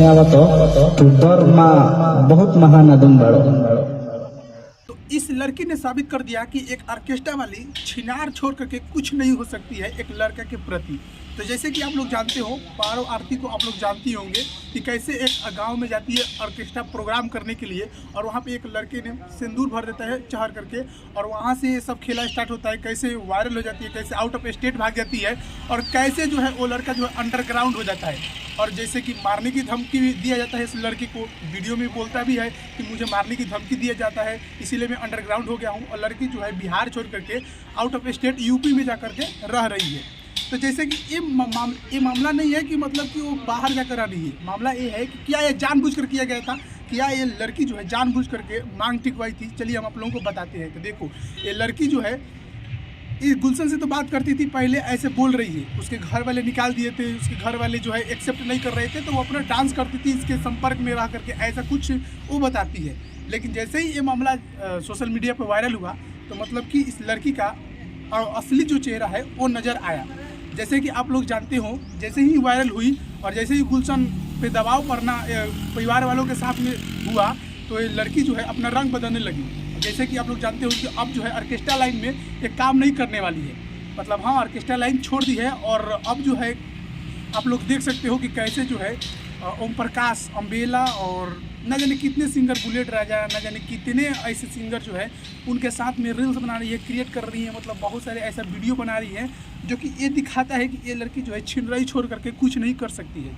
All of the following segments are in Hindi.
आवतो तू दर माँ बहुत महानादम बड़ो। तो इस लड़की ने साबित कर दिया कि एक ऑर्केस्ट्रा वाली छिनार छोड़ करके कुछ नहीं हो सकती है एक लड़का के प्रति। तो जैसे कि आप लोग जानते हो, पारो आरती को आप लोग जानती होंगे कि कैसे एक गांव में जाती है ऑर्केस्ट्रा प्रोग्राम करने के लिए, और वहां पे एक लड़के ने सिंदूर भर देता है चढ़ करके, और वहां से ये सब खेला स्टार्ट होता है, कैसे वायरल हो जाती है, कैसे आउट ऑफ स्टेट भाग जाती है, और कैसे जो है वो लड़का जो है अंडरग्राउंड हो जाता है, और जैसे कि मारने की धमकी भी दिया जाता है इस लड़की को। वीडियो में बोलता भी है कि मुझे मारने की धमकी दिया जाता है, इसीलिए मैं अंडरग्राउंड हो गया हूँ। और लड़की जो है बिहार छोड़ करके आउट ऑफ स्टेट यूपी में जा करके रह रही है। तो जैसे कि ये मामला नहीं है कि मतलब कि वो बाहर जाकर आ रही है, मामला ये है कि क्या ये जानबूझकर किया गया था, क्या ये लड़की जो है जानबूझ करके मांग टिकवाई थी। चलिए हम आप लोगों को बताते हैं। तो देखो, ये लड़की जो है इस गुलशन से तो बात करती थी, पहले ऐसे बोल रही है, उसके घर वाले निकाल दिए थे, उसके घर वाले जो है एक्सेप्ट नहीं कर रहे थे, तो वो अपना डांस करती थी इसके संपर्क में रह करके, ऐसा कुछ वो बताती है। लेकिन जैसे ही ये मामला सोशल मीडिया पर वायरल हुआ, तो मतलब कि इस लड़की का असली जो चेहरा है वो नज़र आया। जैसे कि आप लोग जानते हो, जैसे ही वायरल हुई और जैसे ही गुलशन पे दबाव पड़ना परिवार वालों के साथ में हुआ, तो ये लड़की जो है अपना रंग बदलने लगी। जैसे कि आप लोग जानते हो कि अब जो है ऑर्केस्ट्रा लाइन में एक काम नहीं करने वाली है, मतलब हाँ ऑर्केस्ट्रा लाइन छोड़ दी है। और अब जो है आप लोग देख सकते हो कि कैसे जो है ओम प्रकाश, अम्बेला और न जाने कितने सिंगर, बुलेट राजा, न जाने कितने ऐसे सिंगर जो है उनके साथ में रील्स बना रही है, क्रिएट कर रही है, मतलब बहुत सारे ऐसा वीडियो बना रही है जो कि ये दिखाता है कि ये लड़की जो है छिनराई छोड़ करके कुछ नहीं कर सकती है।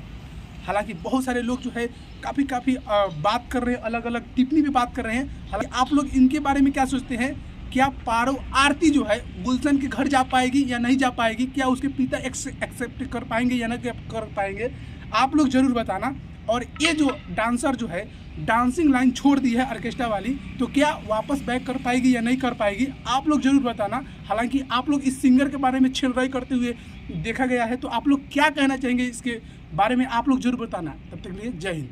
हालांकि बहुत सारे लोग जो है काफ़ी बात कर रहे हैं, अलग अलग टिप्पणी भी बात कर रहे हैं। हालांकि आप लोग इनके बारे में क्या सोचते हैं? क्या पारो आरती जो है गुलशन के घर जा पाएगी या नहीं जा पाएगी? क्या उसके पिता एक्सेप्ट कर पाएंगे या नहीं कर पाएंगे? आप लोग जरूर बताना। और ये जो डांसर जो है डांसिंग लाइन छोड़ दी है ऑर्केस्ट्रा वाली, तो क्या वापस बैक कर पाएगी या नहीं कर पाएगी? आप लोग जरूर बताना। हालांकि आप लोग इस सिंगर के बारे में छिनराई करते हुए देखा गया है, तो आप लोग क्या कहना चाहेंगे इसके बारे में? आप लोग जरूर बताना। तब तक के लिए जय हिंद।